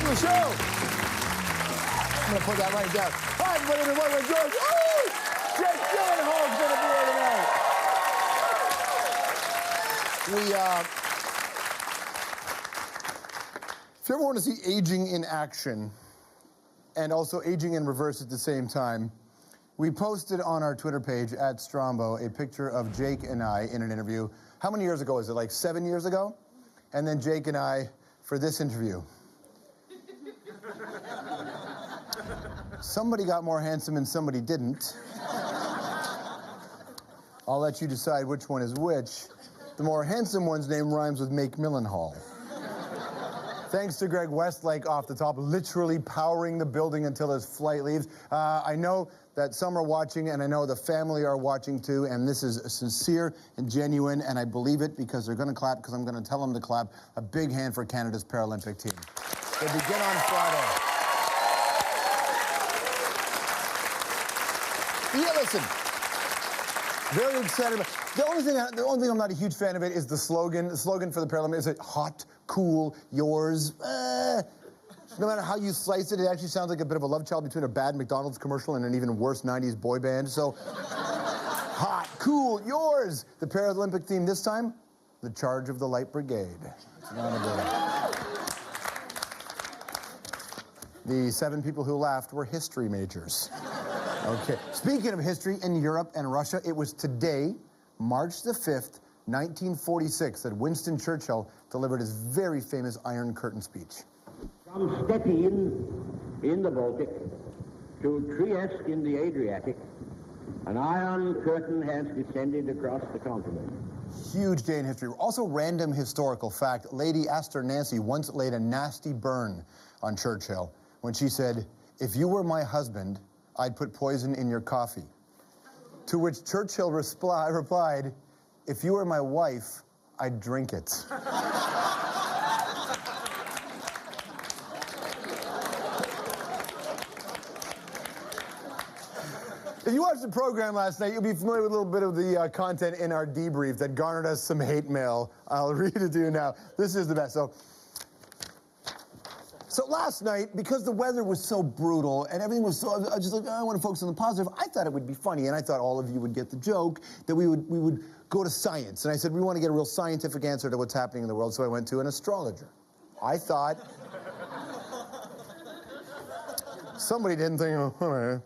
to the show. I'm going to put that right down. Hi, everybody, and welcome to George. Oh! Jake Gyllenhaal's going to be here tonight. If you ever want to see aging in action and also aging in reverse at the same time, we posted on our Twitter page at Strombo a picture of Jake and I in an interview. How many years ago is it? Like 7 years ago? And then Jake and I for this interview. Somebody got more handsome and somebody didn't. I'll let you decide which one is which. The more handsome one's name rhymes with Make Millenhall. Thanks to Greg Westlake off the top, literally powering the building until his flight leaves. I know that some are watching, and I know the family are watching too, and this is sincere and genuine, and I believe it because they're going to clap, because I'm going to tell them to clap. A big hand for Canada's Paralympic team. They begin on Friday. Yeah, listen. Very excited. The only thing I'm not a huge fan of it is the slogan. The slogan for the Paralympics is hot, cool, yours. No matter how you slice it, it actually sounds like a bit of a love child between a bad McDonald's commercial and an even worse 90s boy band. So, hot, cool, yours. The Paralympic theme this time, the Charge of the Light Brigade. It's not a good. The 7 people who laughed were history majors. Okay. Speaking of history in Europe and Russia, it was today, March the 5th, 1946, that Winston Churchill delivered his very famous Iron Curtain speech. From Stettin in the Baltic to Trieste in the Adriatic, an Iron Curtain has descended across the continent. Huge day in history. Also, random historical fact, Lady Astor Nancy once laid a nasty burn on Churchill when she said, "If you were my husband, I'd put poison in your coffee." To which Churchill replied, "If you were my wife, I'd drink it." If you watched the program last night, you'll be familiar with a little bit of the content in our debrief that garnered us some hate mail. I'll read it to you now. This is the best. So last night, because the weather was so brutal and everything was so, I was just like, oh, I want to focus on the positive. I thought it would be funny, and I thought all of you would get the joke that we would go to science. And I said, we want to get a real scientific answer to what's happening in the world, so I went to an astrologer. I thought... Somebody didn't think, oh, all right.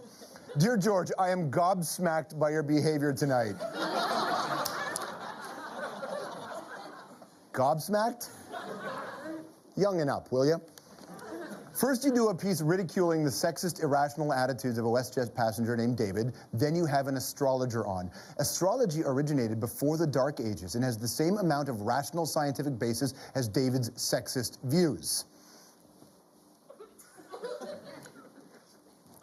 Dear George, I am gobsmacked by your behavior tonight. Gobsmacked? Young and up, will you? First, you do a piece ridiculing the sexist, irrational attitudes of a WestJet passenger named David. Then you have an astrologer on. Astrology originated before the Dark Ages and has the same amount of rational scientific basis as David's sexist views.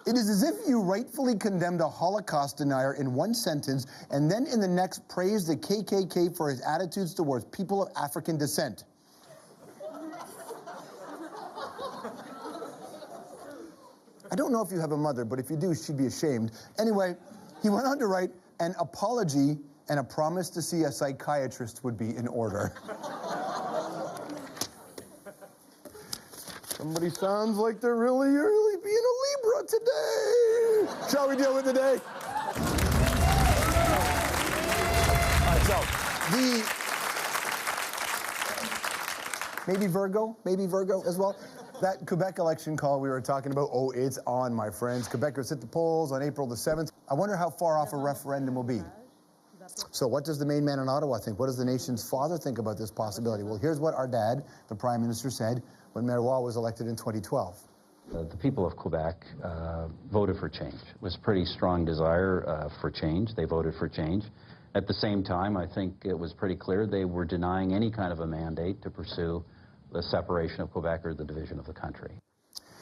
It is as if you rightfully condemned a Holocaust denier in one sentence and then in the next praised the KKK for his attitudes towards people of African descent. I don't know if you have a mother, but if you do, she'd be ashamed. Anyway, he went on to write, an apology and a promise to see a psychiatrist would be in order. Somebody sounds like they're really being a Libra today. Shall we deal with the day? All right, so maybe Virgo as well. That Quebec election call we were talking about, oh, it's on, my friends. Quebecers hit the polls on April the 7th. I wonder how far off a referendum will be. So what does the main man in Ottawa think? What does the nation's father think about this possibility? Well, here's what our dad, the Prime Minister, said when Mayor Roy was elected in 2012. The people of Quebec voted for change. It was a pretty strong desire for change. They voted for change. At the same time, I think it was pretty clear they were denying any kind of a mandate to pursue the separation of Quebec or the division of the country.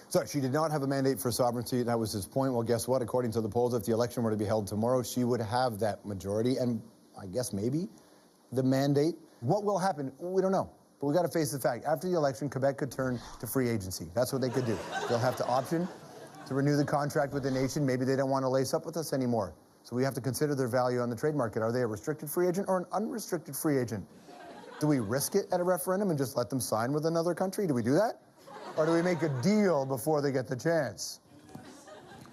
So she did not have a mandate for sovereignty. That was his point. Well, guess what? According to the polls, if the election were to be held tomorrow, she would have that majority and I guess maybe the mandate. What will happen? We don't know. But we got to face the fact. After the election, Quebec could turn to free agency. That's what they could do. They'll have the option to renew the contract with the nation. Maybe they don't want to lace up with us anymore. So we have to consider their value on the trade market. Are they a restricted free agent or an unrestricted free agent? Do we risk it at a referendum and just let them sign with another country? Do we do that? Or do we make a deal before they get the chance?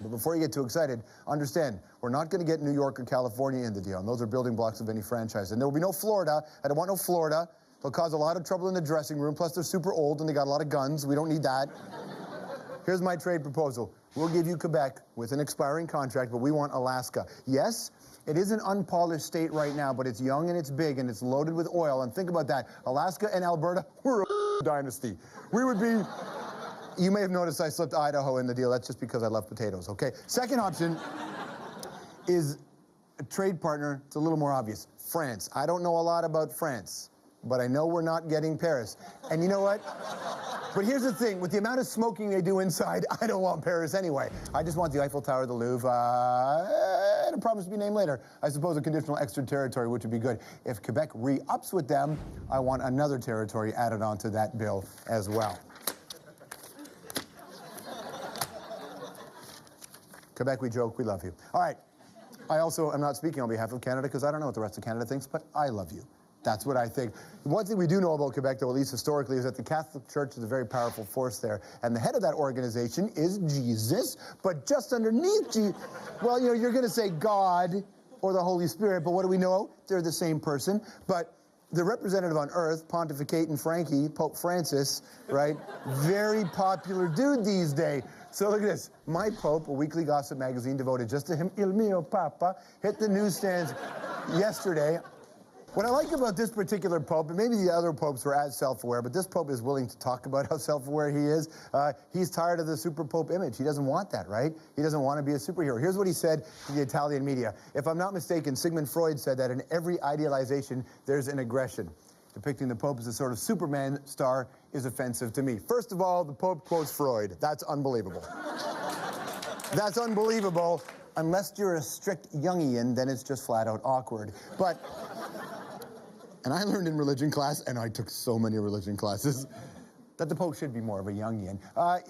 But before you get too excited, understand, we're not going to get New York or California in the deal, and those are building blocks of any franchise. And there will be no Florida. I don't want no Florida. They'll cause a lot of trouble in the dressing room, plus they're super old and they got a lot of guns. We don't need that. Here's my trade proposal. We'll give you Quebec with an expiring contract, but we want Alaska. Yes, it is an unpolished state right now, but it's young and it's big and it's loaded with oil. And think about that. Alaska and Alberta, we're a dynasty. We would be... You may have noticed I slipped Idaho in the deal. That's just because I love potatoes, okay? Second option is a trade partner. It's a little more obvious. France. I don't know a lot about France, but I know we're not getting Paris. And you know what? But here's the thing. With the amount of smoking they do inside, I don't want Paris anyway. I just want the Eiffel Tower, the Louvre, and a promise to be named later. I suppose a conditional extra territory, which would be good. If Quebec re-ups with them, I want another territory added onto that bill as well. Quebec, we joke, we love you. All right. I also am not speaking on behalf of Canada because I don't know what the rest of Canada thinks, but I love you. That's what I think. One thing we do know about Quebec, though, at least historically, is that the Catholic Church is a very powerful force there. And the head of that organization is Jesus, but just underneath Jesus, well, you know, you're going to say God or the Holy Spirit, but what do we know? They're the same person. But the representative on earth, Pontificating Frankie, Pope Francis, right? Very popular dude these days. So look at this. My Pope, a weekly gossip magazine devoted just to him, Il mio Papa, hit the newsstands yesterday. What I like about this particular Pope, and maybe the other popes were as self-aware, but this Pope is willing to talk about how self-aware he is. He's tired of the super Pope image. He doesn't want that, right? He doesn't want to be a superhero. Here's what he said to the Italian media. If I'm not mistaken, Sigmund Freud said that in every idealization, there's an aggression. Depicting the Pope as a sort of Superman star is offensive to me. First of all, the Pope quotes Freud. That's unbelievable. That's unbelievable. Unless you're a strict Jungian, then it's just flat out awkward. But, and I learned in religion class, and I took so many religion classes, that the Pope should be more of a Jungian.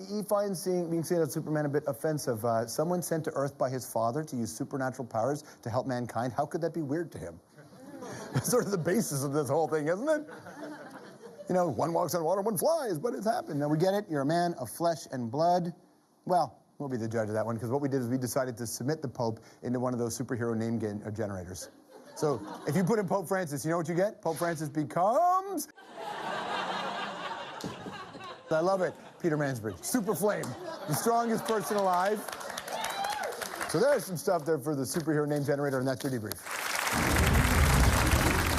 He finds being seen as Superman a bit offensive. Someone sent to Earth by his father to use supernatural powers to help mankind, how could that be weird to him? That's sort of the basis of this whole thing, isn't it? You know, one walks on water, one flies, but it's happened. Now, we get it. You're a man of flesh and blood. Well, we'll be the judge of that one, because what we did is we decided to submit the Pope into one of those superhero name generators. So if you put in Pope Francis, you know what you get? Pope Francis becomes... I love it. Peter Mansbridge. Super Flame. The strongest person alive. So there's some stuff there for the superhero name generator, and that's your debrief.